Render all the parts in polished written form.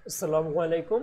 আসসালামু আলাইকুম।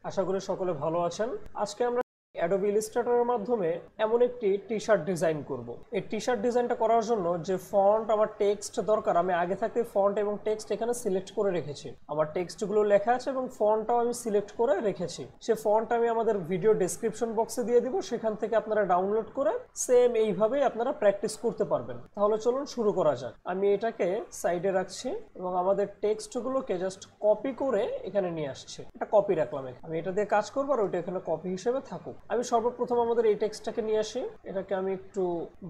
আশা করি সকলে ভালো আছেন। আজকে আমরা অ্যাডোবি ইলাস্ট্রেটরের মাধ্যমে এমন একটি টি-শার্ট ডিজাইন করব। এই টি-শার্ট ডিজাইনটা করার জন্য যে ফন্ট আমার টেক্সট দরকার, আমি আগে থাকতে ফন্ট এবং টেক্সট এখানে সিলেক্ট করে রেখেছি। আমার টেক্সটগুলো লেখা আছে এবং ফন্টটাও আমি সিলেক্ট করে রেখেছি। সে ফন্ট আমি আমাদের ভিডিও ডেসক্রিপশন বক্সে দিয়ে দিব, সেখান থেকে আপনারা ডাউনলোড করে সেম এইভাবেই আপনারা প্র্যাকটিস করতে পারবেন। তাহলে চলুন শুরু করা যাক। আমি এটাকে সাইডে রাখছি এবং আমাদের টেক্সটগুলোকে জাস্ট কপি করে এখানে নিয়ে আসছি। এটা কপি রাখলাম। আমি এটা দিয়ে কাজ করবো আর ওইটা এখানে কপি হিসেবে থাকুক। আমি সর্বপ্রথম আমাদের এই টেক্সটটাকে নিয়ে আসি। এটাকে আমি একটু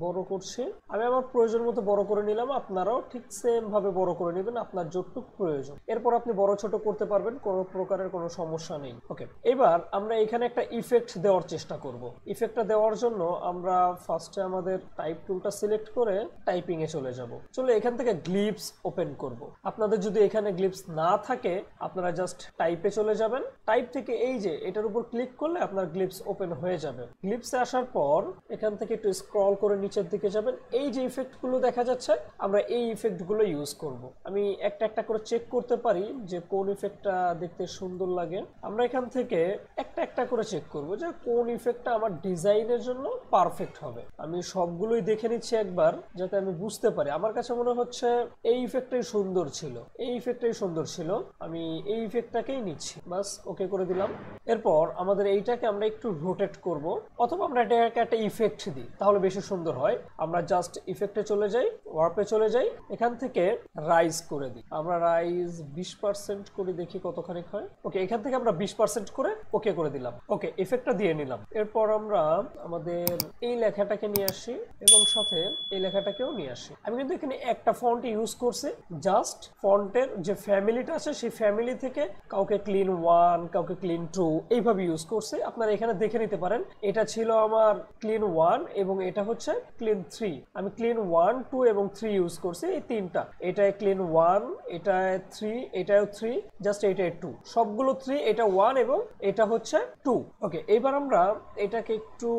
বড় করছি। আমি আমার প্রয়োজন মতো বড় করে নিলাম। আপনারাও ঠিক সেম ভাবে বড় করে নেবেন আপনার যতটুকু প্রয়োজন। এরপর আপনি বড় ছোট করতে পারবেন, কোনো প্রকারের কোনো সমস্যা নেই। ওকে, এবার আমরা এখানে একটা ইফেক্ট দেওয়ার চেষ্টা করব। ইফেক্টটা দেওয়ার জন্য আমরা ফার্স্টে আমাদের টাইপ টুলটা সিলেক্ট করে টাইপিং এ চলে যাব। চলে এখান থেকে গ্লিপস ওপেন করব। আপনাদের যদি এখানে গ্লিপস না থাকে আপনারা জাস্ট টাইপে চলে যাবেন। টাইপ থেকে এই যে এটার উপর ক্লিক করলে আপনার গ্লিপস ওপেন হয়ে যাবে। গ্লিপসে আসার পর এখান থেকে একটু স্ক্রল করে নিচের দিকে যাবেন। এই যে ইফেক্টগুলো দেখা যাচ্ছে আমরা এই ইফেক্টগুলো ইউজ করব। আমি একটা একটা করে চেক করতে পারি যে কোন ইফেক্টটা দেখতে সুন্দর লাগে। আমরা এখান থেকে একটা একটা করে চেক করব যে কোন ইফেক্টটা আমার ডিজাইনের জন্য পারফেক্ট হবে। আমি সবগুলোই দেখে নিচ্ছি একবার, যাতে আমি বুঝতে পারি। আমার কাছে মনে হচ্ছে এই ইফেক্টটাই সুন্দর ছিল, এই ইফেক্টটাই সুন্দর ছিল, আমি এই ইফেক্টটাকেই নিচ্ছি। বাস ওকে করে দিলাম। এরপর আমাদের এইটাকে আমরা একটু রোটেট করব, অথবা আমরা এটাকে একটা ইফেক্ট দিই, তাহলে বেশি সুন্দর হয়। আমরা জাস্ট ইফেক্টে চলে যাই, ওয়ার্পে চলে যাই, এখান থেকে রাইজ করে দিই। আমরা রাইজ 20% করে দেখি কতখানি হয়। ওকে, এখান থেকে আমরা 20% করে ওকে করে দিলাম। ওকে, ইফেক্টটা দিয়ে নিলাম। এরপর আমরা আমাদের এই লেখাটাকে নিয়ে আসি এবং সাথে এই লেখাটাকেও নিয়ে আসি। আমি কিন্তু এখানে একটা ফন্ট ইউজ করছি, জাস্ট ফন্টের যে ফ্যামিলিটা আছে সেই ফ্যামিলি থেকে কাউকে ক্লিন 1, কাউকে ক্লিন 2 এইভাবে ইউজ করছি। আপনারা এখানে দেখে নিতে পারেন। এটা ছিল আমার ক্লিন 1 এবং এটা হচ্ছে ক্লিন 3। আমি ক্লিন 1, 2 এবং 3 ইউজ করছি, এই তিনটা। এটায় ক্লিন 1, এটায় 3, এটাও 3, জাস্ট এটায় 2, সবগুলো 3, এটা 1 এবং এটা হচ্ছে 2। ওকে, এইবার আমরা এটাকে একটু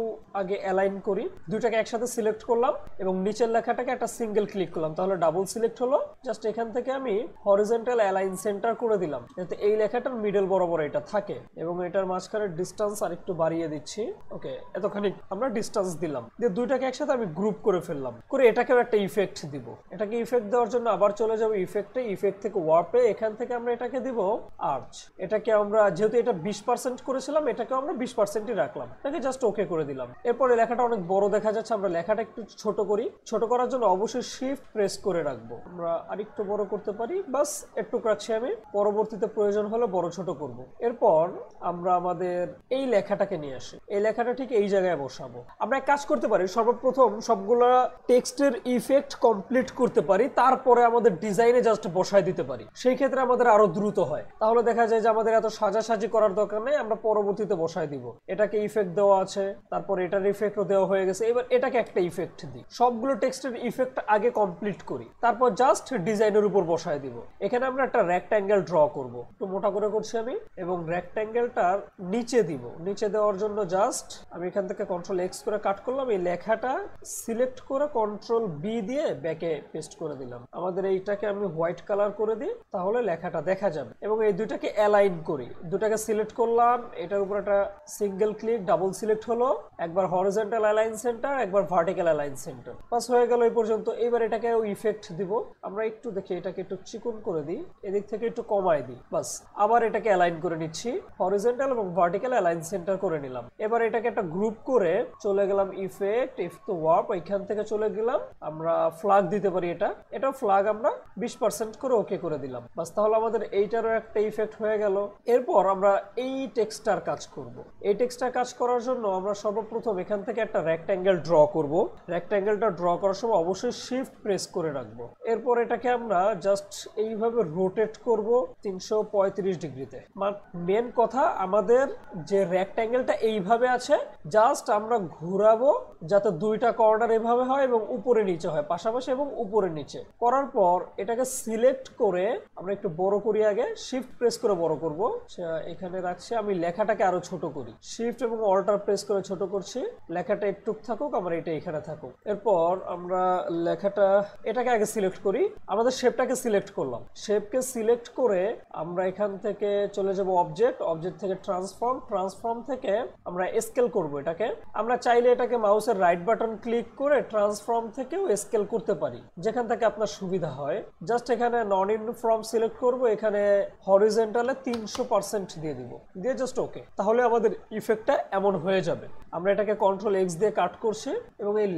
আগে অ্যালাইন করি। দুইটাকে একসাথে সিলেক্ট করলাম এবং নিচের লেখাটাকে একটা সিঙ্গেল ক্লিক করলাম, তাহলে ডাবল সিলেক্ট হলো। জাস্ট এখান থেকে আমি হরিজন্টাল অ্যালাইন সেন্টার করে দিলাম, যাতে এই লেখাটার মিডল বরাবর এটা থাকে এবং এটার মাঝখানের ডিস্টেন্স আরেকটু বাড়িয়ে দিচ্ছি। ওকে, এতখানি আমরা ডিস্টেন্স দিলাম, দিয়ে দুইটাকে একসাথে আমি গ্রুপ করে ফেললাম। করে এটাকেও একটা ইফেক্ট দিব। এটাকে ইফেক্ট দেওয়ার জন্য আবার চলে যাবো ইফেক্টে, ইফেক্ট থেকে ওয়ার্পে, এখান থেকে আমরা এটাকে দিব আর্চ। এটাকে আমরা যেহেতু এটা 20% করেছিলাম, এটাকে আমরা 20%ই রাখলাম। এটাকে জাস্ট ওকে করে দিলাম। এরপরে লেখাটা অনেক বড় দেখা যাচ্ছে, আমরা লেখাটা একটু ছোট করি। ছোট করার জন্য অবশ্যই শিফট প্রেস করে রাখবো। আমরা আরেকটু বড় করতে পারি, বাস একটু রাখছি আমি, পরবর্তীতে প্রয়োজন হলে বড় ছোট করব। এরপর আমরা আমাদের এই লেখাটাকে নিয়ে আসি। এই লেখাটা ঠিক এই জায়গায় বসাবো। আমরা এক কাজ করতে পারি, সর্বপ্রথম সবগুলা টেক্সটের ইফেক্ট কমপ্লিট করতে পারি, তারপরে আমাদের ডিজাইনে জাস্ট বসায় দিতে পারি। সেই ক্ষেত্রে আমাদের আরো দ্রুত হয়। তাহলে দেখা যায় যে আমাদের এত সাজাসাজি করার দরকার নেই, আমরা পরবর্তীতে বসায় দিব। এটাকে ইফেক্ট দেওয়া আছে, তারপর এটার ইফেক্টও দেওয়া হয়ে গেছে। এবার এটাকে একটা ইফেক্ট দিই। সবগুলো টেক্সটের ইফেক্ট আগে কমপ্লিট করি, তারপর জাস্ট ডিজাইনের উপর বসায় দিব। এখানে আমরা একটা রেক্ট্যাঙ্গেল ড্র করব, একটু মোটা করে করছি আমি, এবং রেক্ট্যাঙ্গেলটার নিচে দিব। নিচে দেওয়ার জন্য জাস্ট আমি এখান থেকে কন্ট্রোল এক্স করে কাট করলাম। এই লেখাটা সিলেক্ট করে কন্ট্রোল বি দিয়ে ব্যাকে পেস্ট করে দিলাম। আমাদের এইটাকে আমি হোয়াইট কালার করে দিই, তাহলে লেখাটা দেখা যাবে। এবং এই দুইটাকে অ্যালাইন করি। দুটাকে সিলেক্ট করলাম, এটার উপর একটা সিঙ্গেল ক্লিক, ডাবল সিলেক্ট হলো, একবার হরিজন্টাল অ্যালাইন সেন্টার, একবার ভার্টিক্যাল অ্যালাইন সেন্টার। বাস হয়ে গেল এই পর্যন্ত। এবার এটাকে ইফেক্ট দিব। আমরা একটু দেখি, এটাকে একটু চিকন করে দিই, এদিক থেকে একটু কমাই দিই। বাস আবার এটাকে অ্যালাইন করে নিচ্ছি, হরিজন্টাল এবং ভার্টিক্যাল অ্যালাইন সেন্টার করে নিলাম। এবার এটাকে একটা গ্রুপ করে চলে গেলাম ইফেক্ট, ইফেক্ট ওয়ার্প, এখান থেকে চলে গেলাম। আমরা ফ্ল্যাগ দিতে পারি, এটা ফ্ল্যাগ আমরা 20% করে ওকে করে দিলাম। বাস তাহলে আমাদের এইটারও একটা ইফেক্ট হয়ে গেল। এরপর আমরা এই টেক্সটটার কাজ করব। এই টেক্সটটার কাজ করার জন্য আমরা সর্বপ্রথম এখান থেকে একটা রেক্ট্যাঙ্গেল ড্র করব। রেক্ট্যাঙ্গেলটা ড্র করার সময় অবশ্যই শিফট প্রেস করে রাখবো। এরপর এটাকে আমরা জাস্ট এইভাবে রোটেট করব 335 ডিগ্রিতে। মেন কথা, আমাদের যে রেক্ট্যাঙ্গেলটা এইভাবে আছে, জাস্ট আমরা ঘোরাবো যাতে দুইটা কর্নার এভাবে হয় এবং উপরে নিচে হয়, পাশাপাশি এবং উপরে নিচে করার পর এটাকে সিলেক্ট করে আমরা একটু বড় করি। আগে শিফট প্রেস করে বড় করব, এখানে রাখছি। আমি লেখাটাকে আরো ছোট করি, শিফট এবং অল্টার প্রেস করে ছোট করছি। লেখাটা একটু থাকুক, আমার এটা এখানে থাকুক। এরপর আমরা লেখাটা এটাকে আগে সিলেক্ট করি, আমাদের শেপটাকে সিলেক্ট করলাম। শেপকে সিলেক্ট করে আমরা এখান থেকে চলে যাব অবজেক্ট, অবজেক্ট থেকে ট্রান্সফর্ম, ট্রান্সফর্ম থেকে আমরা স্কেল করব এটাকে। আমরা চাইলে এটাকে মাউসের রাইট বাটন ক্লিক করে ট্রান্সফর্ম থেকেও স্কেল করতে পারি, যেখান থেকে আপনার সুবিধা হয়। জাস্ট এখানে নন ইউনিফর্ম সিলেক্ট করব, এখানে হরিজন্টালে 300% দিয়ে দিব, দিয়ে জাস্ট ওকে। তাহলে আমাদের ইফেক্টটা এমন হয়ে যাবে। আমরা এটাকে কন্ট্রোল এক্স দিয়ে কাট করছি এবং এই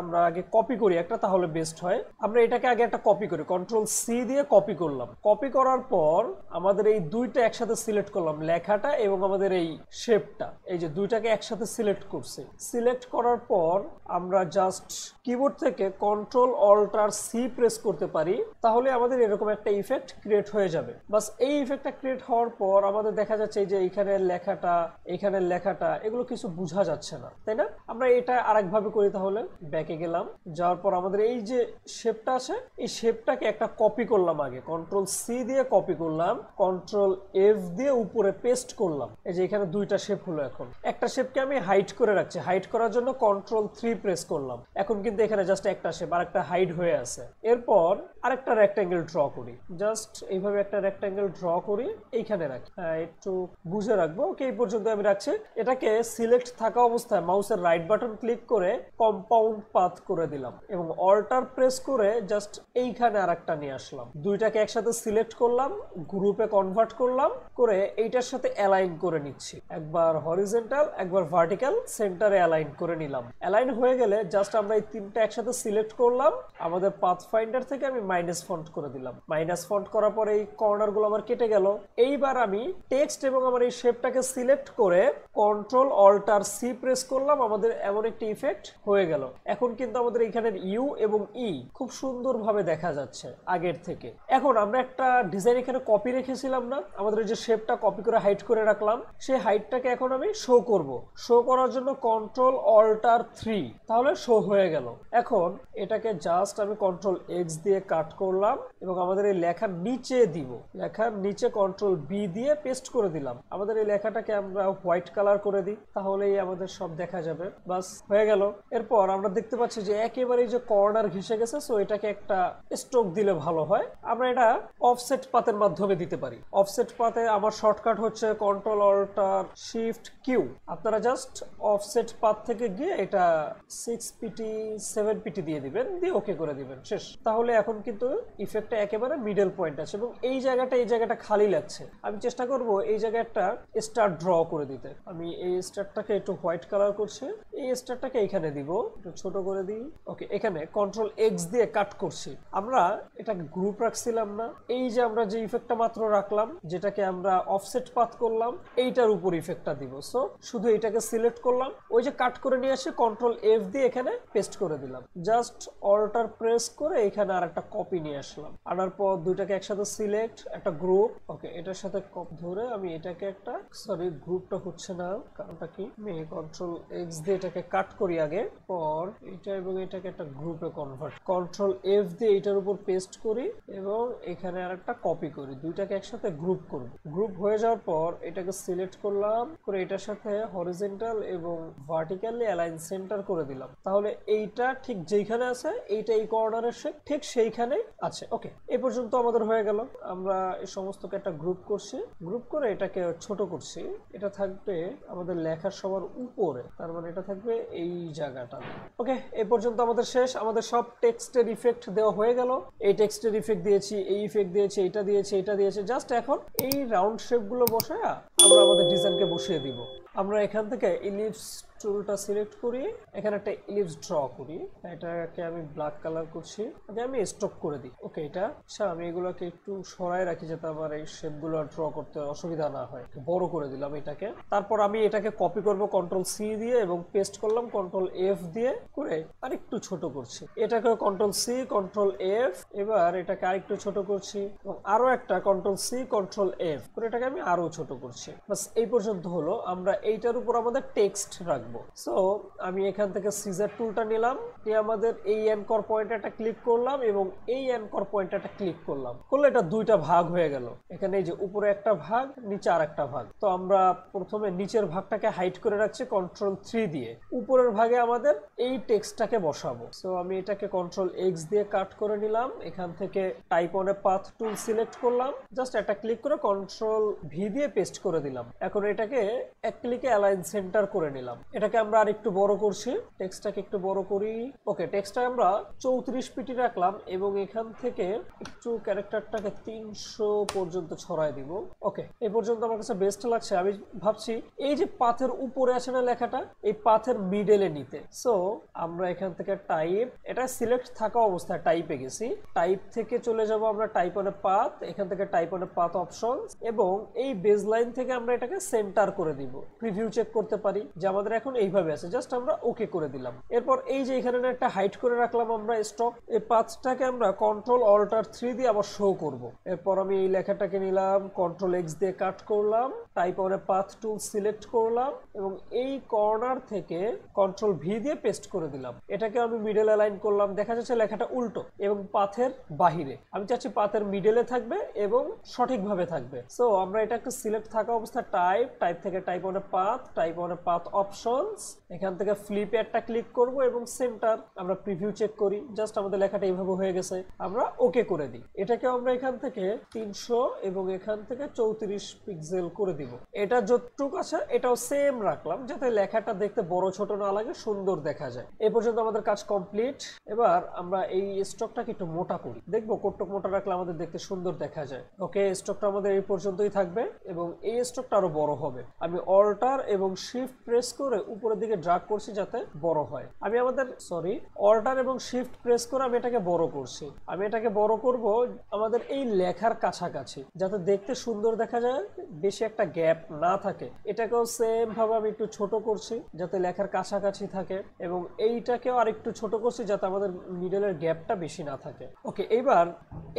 আমরা আগে কপি করি একটা, তাহলে বেস্ট হয়। আমরা এটাকে আগে একটা কপি করি, কন্ট্রোল সি দিয়ে কপি করলাম। কপি করার পর আমাদের এই দুইটা একসাথে সিলেক্ট করলাম, লেখাটা এবং আমাদের এই শেপটা, এই যে দুইটাকে একসাথে সিলেক্ট করছি। সিলেক্ট করার পর আমরা জাস্ট কিবোর্ড থেকে কন্ট্রোল অল্টার সি প্রেস করতে পারি, তাহলে আমাদের এরকম একটা ইফেক্ট ক্রিয়েট হয়ে যাবে। বাস এই ইফেক্টটা ক্রিয়েট হওয়ার পর আমাদের দেখা যাচ্ছে যে এইখানে লেখাটা, এখানে লেখাটা, এগুলো কিছু বোঝা যাচ্ছে না, তাই না? আমরা এটা আরেকভাবে করি। তাহলে ব্যাকে গেলাম, যাওয়ার পর আমাদের এই যে শেপটা আছে, এই শেপটাকে একটা কপি করলাম। আগে কন্ট্রোল সি দিয়ে কপি করলাম, কন্ট্রোল এফ দিয়ে উপরে পেস্ট করলাম। এই যে এখানে দুইটা শেপ হলো। এখন একটা শেপকে আমি হাইড করে রাখছি, হাইড করার জন্য কন্ট্রোল 3 প্রেস করলাম। এখন কিন্তু এখানে জাস্ট একটা শেপ আর একটা হাইড হয়ে আছে। এরপর আরেকটা রেক্ট্যাঙ্গেল ড্র করি, জাস্ট এইভাবে একটা রেক্ট্যাঙ্গেল ড্র করি, এইখানে রাখি। একটু বুঝে রাখবো। ওকে, এই পর্যন্ত আমি রাখছি। এটাকে সিলেক্ট থাকা অবস্থায় মাউসের রাইট বাটন ক্লিক করে কম্পাউন্ড পাথ করে দিলাম এবং অল্টার প্রেস করে জাস্ট এইখানে আরেকটা নিয়ে আসলাম। দুইটাকে একসাথে সিলেক্ট করলাম, গ্রুপে কনভার্ট করলাম, করে এইটার সাথে অ্যালাইন করে নিচ্ছি। একবার হরিজন্টাল, একবার ভার্টিক্যাল, সেন্টারে অ্যালাইন করে নিলাম। অ্যালাইন হয়ে গেলে জাস্ট আমরা এই তিনটা একসাথে সিলেক্ট করলাম। আমাদের পাথ ফাইন্ডার থেকে আমি মাইনাস ফন্ট করে দিলাম। মাইনাস ফন্ট করার পরে এই কর্নারগুলো আমার কেটে গেল। এইবার আমি টেক্সট এবং আমার এই শেপটাকে সিলেক্ট করে কন্ট্রোল অল্টার সি প্রেস করলাম। আমাদের এমন একটি ইফেক্ট হয়ে গেল। এখন কিন্তু আমাদের এখানের ইউ এবং ই খুব সুন্দরভাবে দেখা যাচ্ছে আগের থেকে। এখন আমরা একটা ডিজাইন এখানে কপি রেখেছিলাম না, আমাদের যে শেপটা কপি করে হাইড করে রাখলাম, সেই হাইটটাকে এখন আমি শো করব। শো করার জন্য কন্ট্রোল অল্টার 3, তাহলে শো হয়ে গেল। এখন এটাকে জাস্ট আমি কন্ট্রোল এক্স দিয়ে কাট করলাম এবং আমাদের এই লেখার নিচে দিব। লেখার নিচে কন্ট্রোল বি দিয়ে পেস্ট করে দিলাম। আমাদের এই লেখাটাকে আমরা হোয়াইট কালার করে দিই, তাহলেই আমাদের সব দেখা যাবে। বাস হয়ে গেল। এরপর আমরা দেখতে পাচ্ছি যে একেবারে যে কর্নার ঘেসে গেছে, সো এটাকে একটা স্ট্রোক দিলে ভালো হয়। আমরা এটা অফসেট পাতের মাধ্যমে দিতে পারি। অফসেট পাতে আমার শর্টকাট হচ্ছে কন্ট্রোল অল্টার শিফট কিউ। আপনারা জাস্ট অফসেট পাত থেকে গিয়ে এটা 6 পিটি 7 পিটি দিয়ে দিবেন, দিয়ে ওকে করে দিবেন, শেষ। তাহলে এখন কিন্তু ইফেক্টটা একেবারে মিডল পয়েন্ট আছে এবং এই জায়গাটা খালি লাগছে। আমি চেষ্টা করব এই জায়গায় একটা স্টার ড্র করে দিতে। আমি এই স্টারটাকে একটু হোয়াইট কালার করছি, এই স্টারটাকে এখানে দিব, একটু ছোট করে দিই। ওকে, এখানে কন্ট্রোল এক্স দিয়ে কাট করছি। আমরা এটা গ্রুপ রাখছিলাম না, এই যে আমরা যে ইফেক্টটা মাত্র রাখলাম, যেটাকে আমরা অফসেট পাথ করলাম, এইটার উপর ইফেক্টটা দিব। সো শুধু এটাকে সিলেক্ট করলাম, ওই যে কাট করে নিয়ে আসে কন্ট্রোল এফ দিয়ে এখানে পেস্ট করে দিলাম। জাস্ট অল্টার প্রেস করে এখানে আর একটা কপি নিয়ে আসলাম। আনার পর দুইটাকে একসাথে সিলেক্ট, একটা গ্রুপ। ওকে, এটার সাথে ধরে আমি এটাকে একটা, সরি গ্রুপটা হচ্ছে না, কারণটা কি, আমি কন্ট্রোল এক্স দিয়ে এটাকে কাট করি আগে, পর এটা এবং এটাকে একটা গ্রুপে কনভার্ট, কন্ট্রোল এফ দিয়ে এটার উপর পেস্ট করি এবং এখানে আর একটা কপি করি। দুইটাকে একসাথে গ্রুপ করব। গ্রুপ হয়ে যাওয়ার পর এটাকে সিলেক্ট করলাম, করে এটার সাথে হরিজন্টাল এবং ভার্টিক্যালি অ্যালাইন সেন্টার করে দিলাম। তাহলে এইটা ঠিক যেখানে আছে, এইটা এই কর্নারের ঠিক সেইখানে আছে। ওকে, এই পর্যন্ত আমাদের হয়ে গেল। আমরা এই সমস্তকে একটা গ্রুপ করছি, গ্রুপ করে এটাকে ছোট করছি। এটা থাকবে আমাদের লেখার সবার উপরে, তার মানে এটা থাকবে এই জায়গাটা। ওকে, এই পর্যন্ত আমাদের শেষ। আমাদের সব টেক্সটের ইফেক্ট দেওয়া হয়ে গেল। এই টেক্সটের ইফেক্ট দিয়েছি, এই ইফেক্ট দিয়েছি, এটা দিয়েছি, এটা দিয়েছি। জাস্ট এখন এই রাউন্ড শেপগুলো বসায় আমরা আমাদের ডিজাইনকে বসিয়ে দিব। আমরা এখান থেকে ইলিপস টুলটা সিলেক্ট করি, এখানে একটা ইলিপস ড্র করি, এটাকে আমি ব্ল্যাক কালার করছি, আগে আমি স্টপ করে দিই। ওকে, এটা আচ্ছা আমি এগুলোকে একটু সরাই রাখি যাতে আমার এই শেপগুলো ড্র করতে অসুবিধা না হয়। বড় করে দিলাম এটাকে, তারপর আমি এটাকে কপি করব কন্ট্রোল সি দিয়ে এবং পেস্ট করলাম কন্ট্রোল এফ দিয়ে করে আরেকটু ছোট করছি। এটাকে কন্ট্রোল সি কন্ট্রোল এফ, এবার এটাকে আরেকটু ছোট করছি এবং আরো একটা কন্ট্রোল সি কন্ট্রোল এফ করে এটাকে আমি আরো ছোট করছি। বাস এই পর্যন্ত হলো। আমরা এইটার উপর আমাদের টেক্সট রাখবো। সো আমি এখান থেকে সিজার টুলটা নিলাম, নিয়ে আমাদের এই অ্যানকর পয়েন্টারটা ক্লিক করলাম এবং এই অ্যানকর পয়েন্টারটা ক্লিক করলাম, করলে এটা দুইটা ভাগ হয়ে গেল। এখানে এই যে উপরে একটা ভাগ, নিচে আর একটা ভাগ। তো আমরা প্রথমে নিচের ভাগটাকে হাইড করে রাখছি কন্ট্রোল 3 দিয়ে, উপরের ভাগে আমাদের এই টেক্সটটাকে বসাবো। সো আমি এটাকে কন্ট্রোল এক্স দিয়ে কাট করে নিলাম, এখান থেকে type on a path tool select করলাম, জাস্ট একটা ক্লিক করে কন্ট্রোল ভি দিয়ে পেস্ট করে দিলাম। এখন এটাকে এক ক্লিকে অ্যালাইন সেন্টার করে নিলাম। এটাকে আমরা আর একটু বড় করছি, টেক্সটটাকে একটু বড় করি। ওকে, টেক্সটটা আমরা 34 পিটি রাখলাম এবং এখান থেকে একটু ক্যারেক্টারটাকে 300 পর্যন্ত ছড়াই দিব। ওকে, এই পর্যন্ত আমার কাছে বেস্ট লাগছে। আমি ভাবছি এই যে পাথের উপরে আছে না লেখাটা, এই পাথের মিডলে নিতে। সো আমরা এখান থেকে টাইপ, এটা সিলেক্ট থাকা অবস্থায় টাইপে গেছি, টাইপ থেকে চলে যাব আমরা টাইপ অন এ পাথ, এখান থেকে type on a path options এবং এই বেজ লাইন থেকে আমরা এটাকে সেন্টার করে দিব। প্রিভিউ চেক করতে পারি যে আমাদের এখন এইভাবে আছে, জাস্ট আমরা ওকে করে দিলাম। এরপর এই যে এখানে একটা হাইট করে রাখলাম আমরা স্টক, এই পাথটাকে আমরা কন্ট্রোল অল্টার 3 দিয়ে আবার শো করব। এরপর আমি এই লেখাটাকে নিলাম, কন্ট্রোল এক্স দিয়ে কাট করলাম, type on a path tool select করলাম এবং এই কর্নার থেকে কন্ট্রোল ভি দিয়ে পেস্ট করে দিলাম। এটাকে আমি মিডল অ্যালাইন করলাম, দেখা যাচ্ছে লেখাটা উল্টো এবং পাথের বাহিরে। আমি চাচ্ছি পাথের মিডলে থাকবে এবং সঠিকভাবে থাকবে। সো আমরা এটা একটু সিলেক্ট থাকা অবস্থা টাইপ, টাইপ থেকে type on a path, type on a path options, এখান থেকে ফ্লিপে একটা ক্লিক করব এবং সেন্টার। আমরা প্রিভিউ চেক করি, জাস্ট আমাদের লেখাটা এইভাবে হয়ে গেছে, আমরা ওকে করে দিই। এটাকে আমরা এখান থেকে 300 এবং এখান থেকে 34 পিক্সেল করে দিব। এটা যতটুকু আছে এটাও সেম রাখলাম যাতে লেখাটা দেখতে বড় ছোট না লাগে, সুন্দর দেখা যায়। এই পর্যন্ত আমাদের কাজ কমপ্লিট। এবার আমরা এই স্টকটাকে একটু মোটা করি, দেখবো কতটুকু মোটা রাখলে আমাদের দেখতে সুন্দর দেখা যায়। ওকে, স্টকটা আমাদের এই পর্যন্তই থাকবে এবং এই স্টকটা আরো বড় হবে। আমি অল্টার এবং শিফট প্রেস করে উপরের দিকে ড্র্যাগ করছি যাতে বড় হয়। আমি অল্টার এবং শিফট প্রেস করে আমি এটাকে বড় করছি। আমি এটাকে বড় করব আমাদের এই লেখার কাছাকাছি যাতে দেখতে সুন্দর দেখা যায়, বেশি একটা গ্যাপ না থাকে। এটাকেও সেম ভাবে আমি একটু ছোট করছি যাতে লেখার কাছাকাছি থাকে এবং এইটাকেও আর একটু ছোট করছি যাতে আমাদের মিডলের গ্যাপটা বেশি না থাকে। ওকে, এবার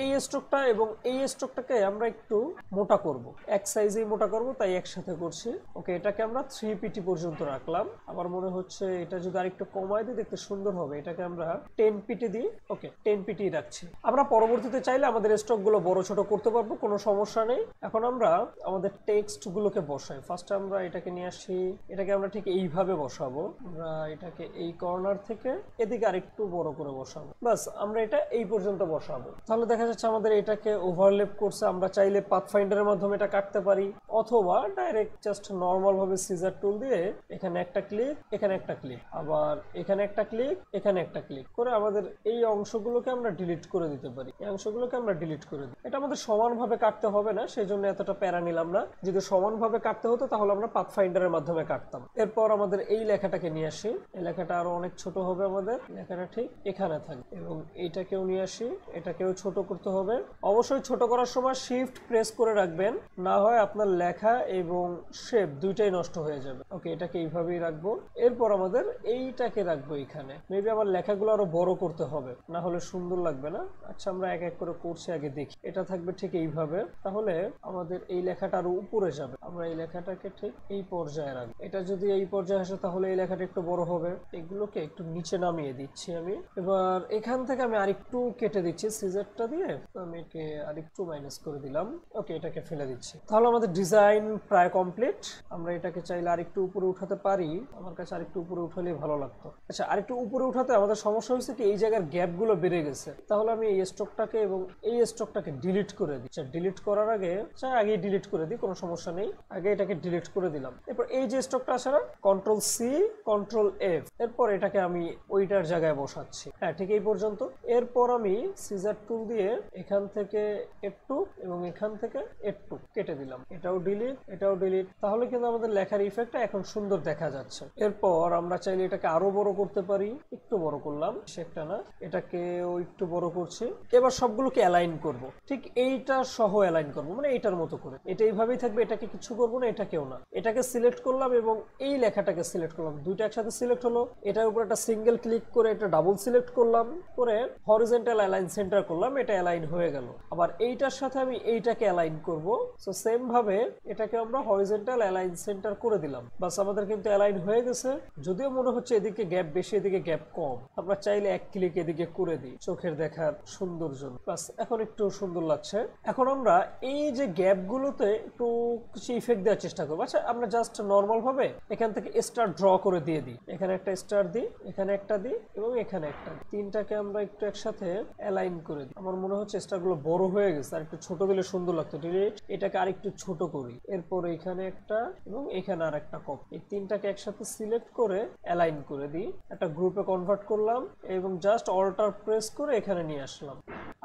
এই স্ট্রোকটা এবং এই স্ট্রোকটাকে আমরা একটু মোটা করব, এক সাইজেই মোটা করব, তাই একসাথে করছি। ওকে, এটাকে আমরা 3 পিটি পর্যন্ত রাখলাম। আমার মনে হচ্ছে এটা যদি আরেকটু কমায় দিই দেখতে সুন্দর হবে। এটাকে আমরা 10 পিটি দিই। ওকে, 10 পিটি রাখছি। আমরা পরবর্তীতে চাইলে আমাদের স্ট্রোকগুলো বড় ছোট করতে পারবো, কোনো সমস্যা নেই। এখন আমরা আমাদের টেক্সট গুলোকে বসাই। ফার্স্ট আমরা এটাকে নিয়ে আসি, এটাকে আমরা ঠিক এইভাবে বসাবো। আমরা এটাকে এই কর্নার থেকে এদিকে আরেকটু বড় করে বসাবো। বাস, আমরা এটা এই পর্যন্ত বসাবো। তাহলে দেখা যাচ্ছে আমাদের এটাকে ওভারল্যাপ করছে। আমরা চাইলে পাথফাইন্ডারের মাধ্যমে এটা কাটতে পারি অথবা ডাইরেক্ট জাস্ট নর্মাল ভাবে সিজার টুল দিয়ে এখানে একটা ক্লিক, এখানে একটা ক্লিক, আবার এখানে একটা ক্লিক, এখানে একটা ক্লিক করে আমাদের এই অংশগুলোকে আমরা ডিলিট করে দিতে পারি। এই অংশগুলোকে আমরা ডিলিট করে দিই। এটা আমাদের সমানভাবে কাটতে হবে না, সেই জন্য এতটা প্যারা নিলাম না। যদি সমানভাবে কাটতে হতো তাহলে আমরা পাথফাইন্ডারের মাধ্যমে কাটতাম। এরপর আমাদের এই লেখাটাকে নিয়ে আসি, এই লেখাটা আরো অনেক ছোট হবে, আমাদের লেখাটা ঠিক এখানে থাকবে এবং এইটাকেও নিয়ে আসি, এটাকেও ছোট করতে হবে। অবশ্যই ছোট করার সময় শিফট প্রেস করে রাখবেন, না হয় আপনার লেখা এবং শেপ দুইটাই নষ্ট হয়ে যাবে। ওকে, এটাকে এইভাবেই রাখবো। এরপর আমাদের এইটাকে রাখবো এখানে। মেবি আমার লেখাগুলো আরো বড় করতে হবে, না হলে সুন্দর লাগবে না। আচ্ছা, আমরা এক এক করে করছি, আগে দেখি। এটা থাকবে ঠিক এইভাবে, তাহলে আমাদের এই লেখাটা আরো উপরে যাবে। আমরা এই লেখাটাকে ঠিক এই পর্যায়ে রাখবো। এটা যদি এই পর্যায়ে আসে তাহলে এই লেখাটা একটু বড় হবে। এগুলোকে একটু নিচে নামিয়ে দিচ্ছি আমি। এবার এখান থেকে আমি আরেকটু কেটে দিচ্ছি সিজারটা দিয়ে, আমি একে আরেকটু মাইনাস করে দিলাম। ওকে, এটাকে ফেলে দিচ্ছি। তাহলে আমাদের ডিজাইন প্রায় কমপ্লিট। আমরা এটাকে চাইলে আরেকটু উপরে উঠাতে পারি, আমার কাছে আরেকটু উপরে উঠালে ভালো লাগতো। আচ্ছা, আরেকটু উপরে উঠাতে আমাদের সমস্যা হয়েছে কি এই জায়গার গ্যাপ গুলো বেড়ে গেছে। তাহলে আমি এই স্ট্রোকটাকে এবং এই স্ট্রোকটাকে ডিলিট করে দিই। ডিলিট করার আগে আগেই ডিলিট করে দিই, কোনো সমস্যা নেই। আগে এটাকে ডিলিট করে দিলাম। এরপর এই যে স্টকটা আছে না, কন্ট্রোল সি কন্ট্রোল এফ, এরপর এটাকে আমি ওইটার জায়গায় বসাচ্ছি। হ্যাঁ, ঠিক এই পর্যন্ত। এরপর আমি সিজার টুল দিয়ে এখান থেকে একটু এবং এখান থেকে একটু কেটে দিলাম। এটাও ডিলিট, এটাও ডিলিট। তাহলে কিন্তু আমাদের লেখার ইফেক্টটা এখন সুন্দর দেখা যাচ্ছে। এরপর আমরা চাইলে এটাকে আরো বড় করতে পারি। একটু বড় করলাম, সেটা না, এটাকেও একটু বড় করছি। এবার সবগুলোকে অ্যালাইন করব, ঠিক এইটা সহ অ্যালাইন করব, মানে এইটার মতো করে। এটা এইভাবেই থাকবে, এটাকে কিছু করবো না, এটাকেও না। এটাকে সিলেক্ট করলাম এবং এই লেখাটাকে সিলেক্ট করলাম, দুইটা একসাথে সিলেক্ট হলো। এটার উপর একটা সিঙ্গেল ক্লিক করে এটা ডাবল সিলেক্ট করলাম, করে হরিজন্টাল অ্যালাইন সেন্টার করলাম, এটা অ্যালাইন হয়ে গেল। আবার এইটার সাথে আমি এইটাকে অ্যালাইন করব, সো সেম ভাবে এটাকে আমরা হরিজন্টাল অ্যালাইন সেন্টার করে দিলাম। বাস, আমাদের কিন্তু অ্যালাইন হয়ে গেছে। যদিও মনে হচ্ছে এদিকে গ্যাপ বেশি, এদিকে গ্যাপ কম, আমরা চাইলে এক ক্লিক এদিকে করে দিই চোখের দেখার সৌন্দর্য। বাস, এখন একটু সুন্দর লাগছে। এখন আমরা এই যে গ্যাপগুলোতে একটু কিছু ইফেক্ট দেওয়ার চেষ্টা করবো। আচ্ছা, আমরা জাস্ট নর্মাল ভাবে এখান থেকে স্টার ড্র করে দিয়ে দিই। এখানে একটা স্টার দিই, এখানে একটা দিই এবং এখানে একটা দিই। তিনটাকে আমরা একটু একসাথে অ্যালাইন করে দিই। আমার মনে হচ্ছে স্টারগুলো বড় হয়ে গেছে, আর একটু ছোট দিলে সুন্দর লাগতো। ডিলিট, এটাকে আর একটু ছোট করি। এরপর এখানে একটা এবং এখানে আর একটা কপি। এই তিনটাকে একসাথে সিলেক্ট করে অ্যালাইন করে দিই। একটা গ্রুপে কনভার্ট করলাম এবং জাস্ট অল্টার প্রেস করে এখানে নিয়ে আসলাম।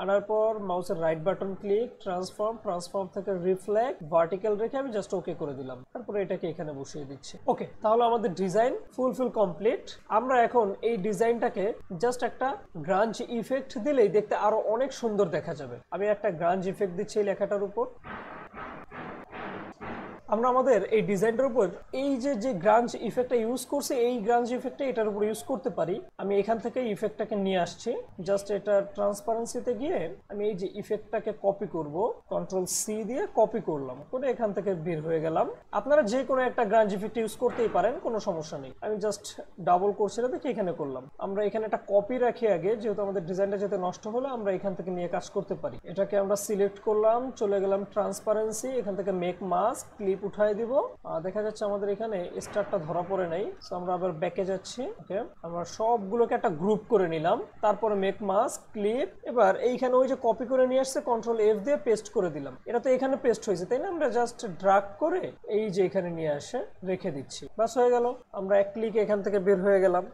আনার পর মাউসের রাইট বাটন ক্লিক, ট্রান্সফর্ম থেকে রিফ্লেক্ট ভার্টিক্যাল রেখে আমি জাস্ট ওকে করে দিলাম। তারপরে এটাকে এখানে বসিয়ে দিচ্ছি। ওকে, তাহলে আমাদের ডিজাইন ফুলফিল কমপ্লিট। আমরা এখন এই ডিজাইনটাকে জাস্ট একটা গ্রাঞ্জ ইফেক্ট দিলেই দেখতে আরো অনেক সুন্দর দেখা যাবে। আমি একটা গ্রাঞ্জ ইফেক্ট দিচ্ছি এই লেখাটার উপর। আমরা আমাদের এই ডিজাইনটার উপর এই যে গ্রাঞ্জ ইফেক্টটা ইউজ করছি, এই গ্রাঞ্জ ইফেক্টটা এটার উপর ইউজ করতে পারি। আমি এখান থেকে ইফেক্টটাকে নিয়ে আসছি, জাস্ট এটা ট্রান্সপারেন্সিতে গিয়ে আমি এই যে ইফেক্টটাকে কপি করব, কন্ট্রোল সি দিয়ে কপি করলাম, করে এখান থেকে বের হয়ে গেলাম। আপনারা যে কোনো একটা গ্রাঞ্জ ইফেক্ট ইউজ করতেই পারেন, কোনো সমস্যা নেই। আমি জাস্ট ডাবল করছি না, দেখি এখানে করলাম। আমরা এখানে একটা কপি রাখি আগে, যেহেতু আমাদের ডিজাইনটা যাতে নষ্ট হলে আমরা এখান থেকে নিয়ে কাজ করতে পারি। এটাকে আমরা সিলেক্ট করলাম, চলে গেলাম ট্রান্সপারেন্সি, এখান থেকে মেক মাস্ক, ক্লিপ উঠাই দিব। দেখা যাচ্ছে আমাদের এখানে স্টারটা ধরা পড়ে নাই, সো আমরা আবার ব্যাকে যাচ্ছি। ওকে, আমরা সবগুলোকে একটা গ্রুপ করে নিলাম, তারপরে মেক মাস্ক, ক্লিপ। এবার এইখানে ওই যে কপি করে নিয়ে আসছে, কন্ট্রোল এফ দিয়ে পেস্ট করে দিলাম। এটা তো এখানে পেস্ট হয়েছে, তাই না? আমরা জাস্ট ড্রাগ করে এই যে এখানে নিয়ে আসে রেখে দিচ্ছি, বাস হয়ে গেল। আমরা এক ক্লিকে এখান থেকে বের হয়ে গেলাম।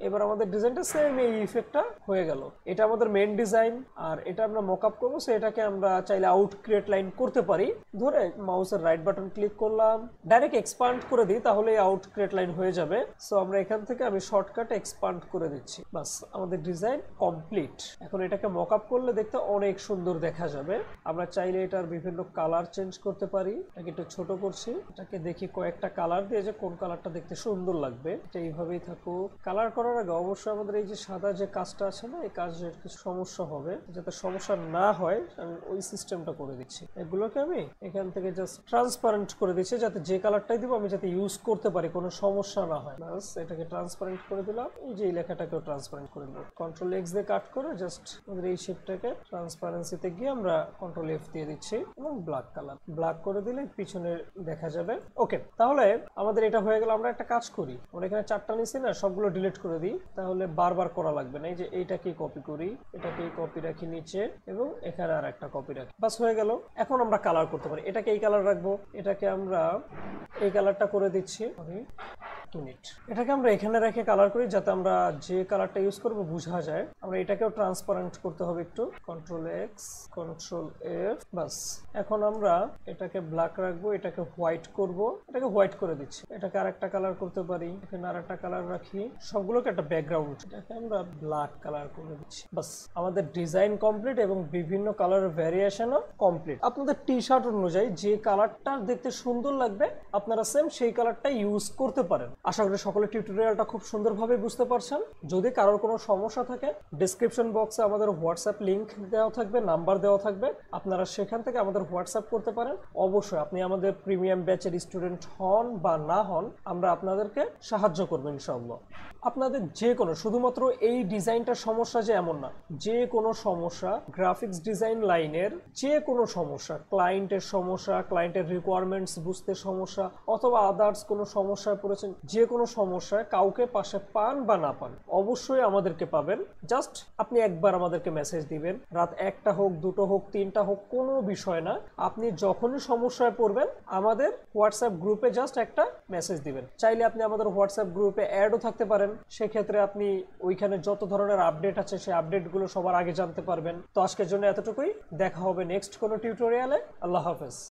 এবার আমাদের ডিজাইনটা সেম এই ইফেক্টটা হয়ে গেল। এটা আমাদের মেইন ডিজাইন, আর এটা আমরা মকআপ করবো, সো এটাকে আমরা চাইলে আউট ক্রিয়েট লাইন করতে পারি। ধরে মাউসের রাইট বাটন ক্লিক করলাম, ডাইরেক্ট এক্সপান্ড করে দিই, তাহলে আউট ক্রিয়েট লাইন হয়ে যাবে। সো আমরা এখান থেকে আমি শর্টকাট এক্সপান্ড করে দিচ্ছি। বাস, আমাদের ডিজাইন কমপ্লিট। এখন এটাকে মকআপ করলে দেখতে অনেক সুন্দর দেখা যাবে। আমরা চাইলে এটার বিভিন্ন কালার চেঞ্জ করতে পারি। এটাকে একটু ছোট করছি, এটাকে দেখি কয়েকটা কালার দিয়ে যে কোন কালারটা দেখতে সুন্দর লাগবে। এটা এইভাবেই থাকুক। কালার করার আগে অবশ্যই আমাদের এই যে সাদা যে কাজটা আছে না, এই কাজের কিছু সমস্যা হবে, যাতে সমস্যা না হয় আমি ওই সিস্টেমটা করে দিচ্ছি। এগুলোকে আমি এখান থেকে জাস্ট ট্রান্সপারেন্ট করে দিচ্ছি, যাতে যে কালারটাই দিব আমি যাতে ইউজ করতে পারি, কোনো সমস্যা না হয়। বাস, এটাকে ট্রান্সপারেন্ট করে দিলাম। এই যে এই লেখাটাকেও ট্রান্সপারেন্ট করে দিলাম। কন্ট্রোল এক্স দিয়ে কাট করে জাস্ট আমাদের এই শেপটাকে ট্রান্সপারেন্সিতে গিয়ে আমরা কন্ট্রোল এফ দিয়ে দিচ্ছি এবং ব্ল্যাক কালার ব্ল্যাক করে দিলে পিছনে দেখা যাবে। ওকে, তাহলে আমাদের এটা হয়ে গেল। আমরা একটা কাজ করি, আমরা এখানে চারটা নিচ্ছি না, সবগুলো ডিলিট করে দিই, তাহলে বারবার করা লাগবে না। এই যে এইটাকে কপি করি, এটাকে কপি রাখি নিচে এবং এখানে আর একটা কপি রাখি, বাস হয়ে গেল। এখন আমরা কালার করতে পারি। এটাকে এই কালার রাখবো, এটাকে আমরা এই কালারটা করে দিচ্ছি। এটাকে আমরা এখানে রেখে কালার করি, যাতে আমরা যে কালারটা ইউজ করব বোঝা যায়। আমরা এটাকেও ট্রান্সপারেন্ট করতে হবে একটু, কন্ট্রোল এক্স কন্ট্রোল এফ। বাস, এখন আমরা এটাকে ব্ল্যাক রাখবো, এটাকে হোয়াইট করব, এটাকে হোয়াইট করে দিচ্ছি। এটাকে আরেকটা কালার করতে পারি, এখানে আরেকটা কালার রাখি, সবগুলোকে একটা ব্যাকগ্রাউন্ড, এটাকে আমরা ব্ল্যাক কালার করে দিচ্ছি। বাস, আমাদের ডিজাইন কমপ্লিট এবং বিভিন্ন কালারের ভ্যারিয়েশনও কমপ্লিট। আপনাদের টি শার্ট অনুযায়ী যে কালারটা দেখতে সুন্দর লাগবে আপনারা সেম সেই কালারটা ইউজ করতে পারেন। আশা করি সকলে টিউটোরিয়ালটা খুব সুন্দরভাবে বুঝতে পারছেন। যদি কারোর কোনো সমস্যা থাকে, ডেসক্রিপশন বক্সে আমাদের হোয়াটসঅ্যাপ লিংক দেওয়া থাকবে, নাম্বার দেওয়া থাকবে, আপনারা সেখান থেকে আমাদের হোয়াটসঅ্যাপ করতে পারেন। অবশ্যই আপনি আমাদের প্রিমিয়াম ব্যাচের স্টুডেন্ট হন বা না হন, আমরা আপনাদেরকে সাহায্য করবো ইনশাআল্লাহ। আপনাদের যে কোনো, শুধুমাত্র এই ডিজাইনটার সমস্যা যে এমন না, যে কোনো সমস্যা, গ্রাফিক্স ডিজাইন লাইনের যে কোনো সমস্যা, ক্লায়েন্টের সমস্যা, ক্লায়েন্টের রিকোয়ারমেন্টস বুঝতে সমস্যা, অথবা আদার্স কোনো সমস্যায় পড়েছেন, যে কোনো সমস্যায় কাউকে পাশে পান বা না পান অবশ্যই আমাদেরকে পাবেন। জাস্ট আপনি একবার আমাদেরকে মেসেজ দিবেন, রাত 1টা হোক, 2টো হোক, 3টা হোক, কোনো বিষয় না। আপনি যখনই সমস্যায় পড়বেন আমাদের হোয়াটসঅ্যাপ গ্রুপে জাস্ট একটা মেসেজ দিবেন। চাইলে আপনি আমাদের হোয়াটসঅ্যাপ গ্রুপে অ্যাডও থাকতে পারেন, সেক্ষেত্রে আপনি ওইখানে যত ধরনের আপডেট আছে সেই আপডেটগুলো সবার আগে জানতে পারবেন। তো আজকের জন্য এতটুকুই, দেখা হবে নেক্সট কোনো টিউটোরিয়ালে। আল্লাহ হাফেজ।